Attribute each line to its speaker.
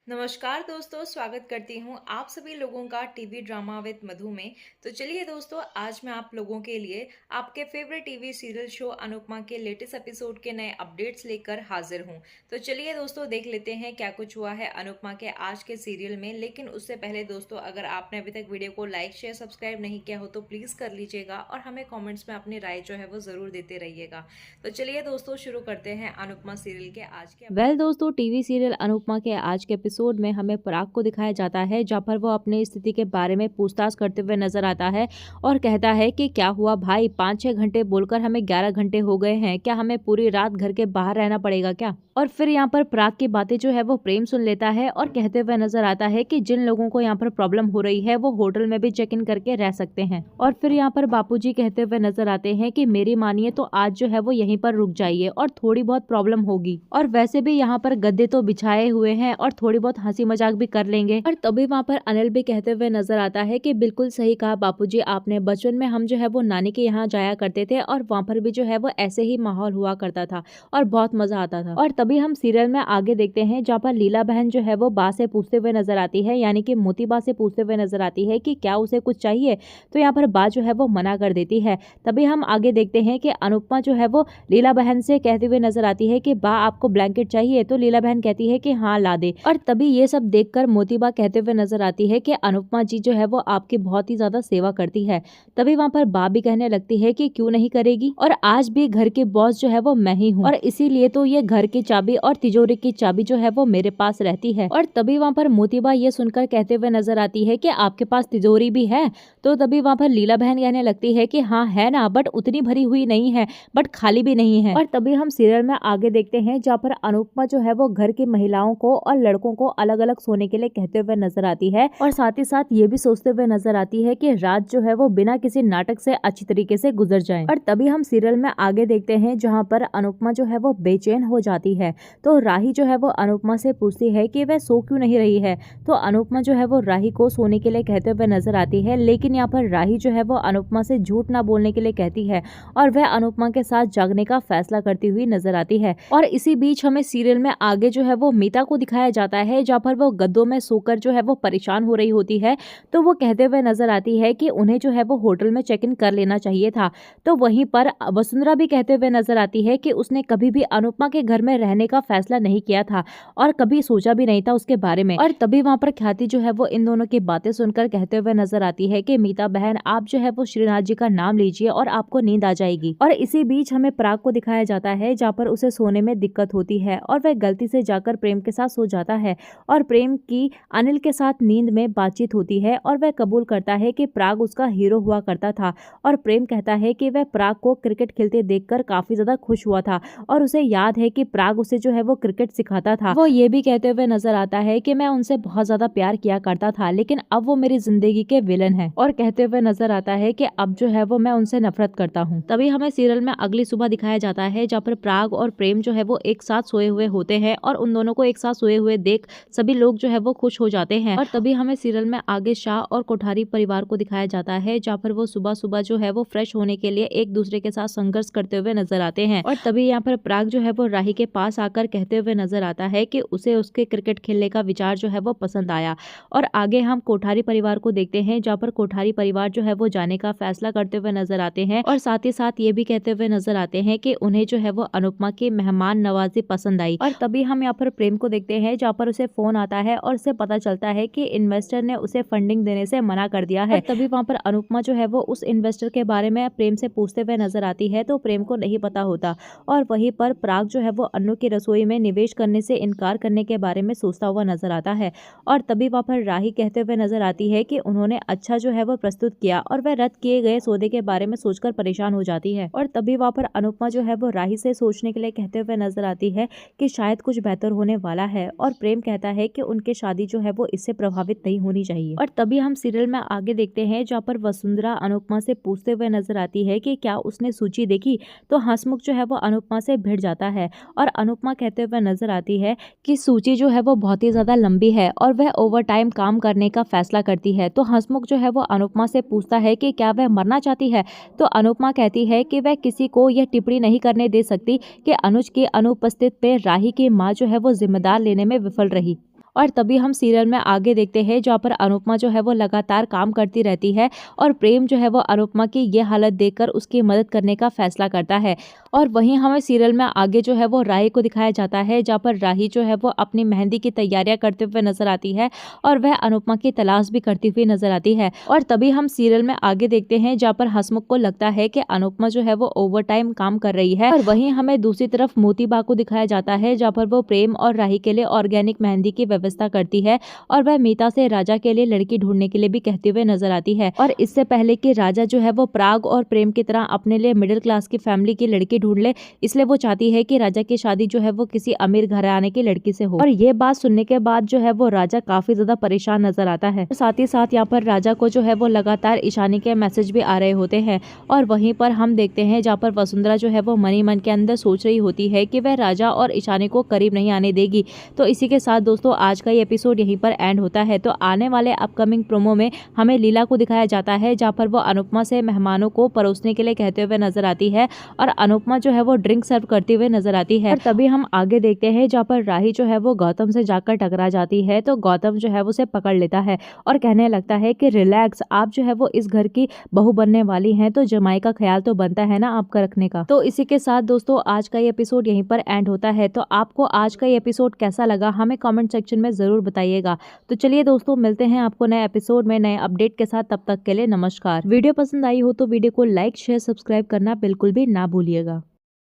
Speaker 1: नमस्कार दोस्तों, स्वागत करती हूँ आप सभी लोगों का टीवी ड्रामा विद मधु में। तो चलिए दोस्तों, आज मैं आप लोगों के लिए आपके favourite TV serial show Anupama के लेटेस्ट एपिसोड के नए अपडेट्स लेकर हाजिर हूँ। तो चलिए दोस्तों, देख लेते हैं क्या कुछ हुआ है अनुपमा के आज के सीरियल में। लेकिन उससे पहले दोस्तों, अगर आपने अभी तक वीडियो को लाइक शेयर सब्सक्राइब नहीं किया हो तो प्लीज़ कर लीजिएगा और हमें कॉमेंट्स में अपनी राय जो है वो ज़रूर देते रहिएगा। तो चलिए दोस्तों, शुरू करते हैं अनुपमा सीरियल के आज के
Speaker 2: दोस्तों, टीवी सीरियल अनुपमा के आज के एपिसोड में हमें पराग को दिखाया जाता है, जहां पर वो अपनी स्थिति के बारे में पूछताछ करते हुए नजर आता है और कहता है कि क्या हुआ भाई, 5-6 घंटे बोलकर हमें 11 घंटे हो गए हैं, क्या हमें पूरी रात घर के बाहर रहना पड़ेगा क्या। और फिर यहाँ पर पराग की बातें जो है वो प्रेम सुन लेता है और कहते हुए नजर आता है कि जिन लोगों को यहाँ पर प्रॉब्लम हो रही है वो होटल में भी चेक इन करके रह सकते हैं। और फिर यहाँ पर बापूजी कहते हुए नजर आते हैं कि मेरी मानिए तो आज जो है वो यहीं पर रुक जाइए और थोड़ी बहुत प्रॉब्लम होगी, और वैसे भी यहाँ पर गद्दे तो बिछाए हुए हैं और थोड़ी बहुत हंसी मजाक भी कर लेंगे। और तभी वहाँ पर अनिल भी कहते हुए नजर आता है कि बिल्कुल सही कहा बापूजी आपने, बचपन में हम जो है वो नानी के यहाँ जाया करते थे और वहाँ पर भी जो है वो ऐसे ही माहौल हुआ करता था और बहुत मजा आता था। और तभी हम सीरियल में आगे देखते हैं जहाँ पर लीला बहन जो है वो बा से पूछते हुए नजर आती है, यानी कि मोती बा से पूछते हुए नजर आती है कि क्या उसे कुछ चाहिए। तो यहाँ पर बा जो है वो मना कर देती है। तभी हम आगे देखते हैं कि अनुपमा जो है वो लीला बहन से कहते हुए नजर आती है कि बा आपको ब्लैंकेट चाहिए। तो लीला बहन कहती है कि हाँ ला दे। और तभी ये सब देखकर मोती बा कहते हुए नजर आती है कि अनुपमा जी जो है वो आपकी बहुत ही ज्यादा सेवा करती है। तभी वहाँ पर बा भी कहने लगती है कि क्यों नहीं करेगी, और आज भी घर के बॉस जो है वो मैं ही हूँ और इसीलिए तो ये घर की चाबी और तिजोरी की चाबी जो है वो मेरे पास रहती है। और तभी वहाँ पर मोती बा ये सुनकर कहते हुए नजर आती है कि आपके पास तिजोरी भी है। तो तभी वहाँ पर लीला बहन कहने लगती है कि हाँ है ना, बट उतनी भरी हुई नहीं है, बट खाली भी नहीं है। और तभी हम सीरियल में आगे देखते हैं जहाँ पर अनुपमा जो है वो घर की महिलाओं को और लड़कों को अलग अलग सोने के लिए कहते हुए नजर आती है और साथ ही साथ ये भी सोचते हुए नजर आती है कि रात जो है वो बिना किसी नाटक से अच्छी तरीके से गुजर जाए। और तभी हम सीरियल में आगे देखते हैं जहाँ पर अनुपमा जो है वो बेचैन हो जाती है। तो राही जो है वो अनुपमा से पूछती है कि वह सो क्यों नहीं रही है। तो अनुपमा जो है वो राही को सोने के लिए कहते हुए नजर आती है, लेकिन यहाँ पर राही जो है वो अनुपमा से झूठ ना बोलने के लिए कहती है और वह अनुपमा के साथ जागने का फैसला करती हुई नजर आती है। और इसी बीच हमें सीरियल में आगे जो है वो मीता को दिखाया जाता है, जहाँ पर वो गद्दों में सोकर जो है वो परेशान हो रही होती है। तो वो कहते हुए नजर आती है कि उन्हें जो है वो होटल में चेक इन कर लेना चाहिए था। तो वहीं पर वसुंधरा भी कहते हुए नजर आती है कि उसने कभी भी अनुपमा के घर में रहने का फैसला नहीं किया था और कभी सोचा भी नहीं था उसके बारे में। और तभी वहाँ पर ख्याति जो है वो इन दोनों की बातें सुनकर कहते हुए नजर आती है कि मीता बहन आप जो है वो श्रीनाथ जी का नाम लीजिए और आपको नींद आ जाएगी। और इसी बीच हमें पराग को दिखाया जाता है जहाँ पर उसे सोने में दिक्कत होती है और वह गलती से जाकर प्रेम के साथ सो जाता है और प्रेम की अनिल के साथ नींद में बातचीत होती है और वह कबूल करता है कि पराग उसका हीरो हुआ करता था। और प्रेम कहता है कि वह पराग को क्रिकेट खेलते देखकर काफी ज्यादा खुश हुआ था और उसे याद है कि पराग उसे जो है वो क्रिकेट सिखाता था। वो ये भी कहते हुए नजर आता है कि मैं उनसे बहुत ज्यादा प्यार किया करता था, लेकिन अब वो मेरी जिंदगी के विलन है। और कहते हुए नजर आता है कि अब जो है वो मैं उनसे नफरत करता हूँ। तभी हमें सीरियल में अगली सुबह दिखाया जाता है जहाँ पर पराग और प्रेम जो है वो एक साथ सोए हुए होते हैं और उन दोनों को एक साथ सोए हुए देख सभी लोग जो है वो खुश हो जाते हैं। और तभी हमें सीरियल में आगे शाह और कोठारी परिवार को दिखाया जाता है जहाँ पर वो सुबह सुबह जो है वो फ्रेश होने के लिए एक दूसरे के साथ संघर्ष करते हुए नजर आते हैं। और तभी यहाँ पर पराग जो है वो राही के पास आकर कहते हुए नजर आता है कि उसे उसके क्रिकेट खेलने का विचार जो है वो पसंद आया। और आगे हम कोठारी परिवार को देखते हैं जहाँ पर कोठारी परिवार जो है वो जाने का फैसला करते हुए नजर आते हैं और साथ ही साथ ये भी कहते हुए नजर आते हैं कि उन्हें जो है वो अनुपमा की मेहमान नवाजी पसंद आई। और तभी हम यहाँ पर प्रेम को देखते हैं जहाँ पर उसे फोन आता है और उसे पता चलता है कि इन्वेस्टर ने उसे फंडिंग देने से मना कर दिया है। तभी वहाँ पर अनुपमा जो है वो उस इन्वेस्टर के बारे में प्रेम से पूछते हुए नजर आती है, तो प्रेम को नहीं पता होता। और वहीं पर पराग जो है वो अन्नू की रसोई में निवेश करने से इनकार करने के बारे में सोचता हुआ नजर आता है। और तभी वहाँ पर राही कहते हुए नजर आती है कि उन्होंने अच्छा जो है वो प्रस्तुत किया और वह रद्द किए गए सौदे के बारे में सोचकर परेशान हो जाती है। और तभी वहाँ पर अनुपमा जो है वो राही से सोचने के लिए कहते हुए नजर आती है कि शायद कुछ बेहतर होने वाला है। और प्रेम कहता है कि उनकी शादी जो है वो इससे प्रभावित नहीं होनी चाहिए। और तभी हम सीरियल में आगे देखते हैं जहाँ पर वसुंधरा अनुपमा से पूछते हुए नजर आती है कि क्या उसने सूची देखी। तो हंसमुख जो है वो अनुपमा से भिड़ जाता है और अनुपमा कहते हुए नजर आती है कि सूची जो है वो बहुत ही ज्यादा लंबी है और वह ओवर टाइम काम करने का फैसला करती है। तो हंसमुख जो है वो अनुपमा से पूछता है कि क्या वह मरना चाहती है। तो अनुपमा कहती है कि वह किसी को यह टिप्पणी नहीं करने दे सकती कि अनुज की अनुपस्थित पे राही की माँ जो है वो जिम्मेदार लेने में विफल रही। और तभी हम सीरियल में आगे देखते हैं जहाँ पर अनुपमा जो है वो लगातार काम करती रहती है और प्रेम जो है वो अनुपमा की ये हालत देखकर उसकी मदद करने का फैसला करता है। और वहीं हमें सीरियल में आगे जो है वो राही को दिखाया जाता है जहाँ पर राही जो है वो अपनी मेहंदी की तैयारियां करते हुए नजर आती है और वह अनुपमा की तलाश भी करती हुई नजर आती है। और तभी हम सीरियल में आगे देखते हैं जहाँ पर हसमुख को लगता है कि अनुपमा जो है वो ओवर टाइम काम कर रही है। और वहीं हमें दूसरी तरफ मोतीबा को दिखाया जाता है जहाँ पर वो प्रेम और राही के लिए ऑर्गेनिक मेहंदी की व्यवस्था करती है और वह मीता से राजा के लिए लड़की ढूंढने के लिए भी कहते हुए नजर आती है। और इससे पहले कि राजा जो है वो पराग और प्रेम की तरह अपने लिए मिडिल क्लास की फैमिली की लड़की ढूंढ ले, इसलिए वो चाहती है कि राजा की शादी जो है वो किसी अमीर घराने की लड़की से हो। और ये बात सुनने के बाद जो है वो राजा काफी ज्यादा परेशान नजर आता है। साथ ही साथ यहाँ पर राजा को जो है वो लगातार ईशानी के मैसेज भी आ रहे होते हैं। और वहीं पर हम देखते हैं जहाँ पर वसुंधरा जो है वो मन ही मन के अंदर सोच रही होती है कि वह राजा और ईशानी को करीब नहीं आने देगी। तो इसी के साथ दोस्तों आज का ये एपिसोड यहीं पर एंड होता है। तो आने वाले अपकमिंग प्रोमो में हमें लीला को दिखाया जाता है जहाँ पर वो अनुपमा से मेहमानों को परोसने के लिए कहते हुए नजर आती है और अनुपमा जो है वो ड्रिंक सर्व करते हुए नजर आती है। और तभी हम आगे देखते हैं जहाँ पर राही जो है वो गौतम से जाकर टकरा जाती है तो गौतम जो है वो उसे पकड़ लेता है और कहने लगता है कि रिलैक्स, आप जो है वो इस घर की बहू बनने वाली हैं तो जमाई का ख्याल तो बनता है ना आपका रखने का। तो इसी के साथ दोस्तों आज का ये एपिसोड यहीं पर एंड होता है। तो आपको आज का ये एपिसोड कैसा लगा हमें कमेंट सेक्शन में जरूर बताइएगा। तो चलिए दोस्तों मिलते हैं आपको नए एपिसोड में नए अपडेट के साथ, तब तक के लिए नमस्कार। वीडियो पसंद आई हो तो वीडियो को लाइक शेयर सब्सक्राइब करना बिल्कुल भी ना भूलिएगा।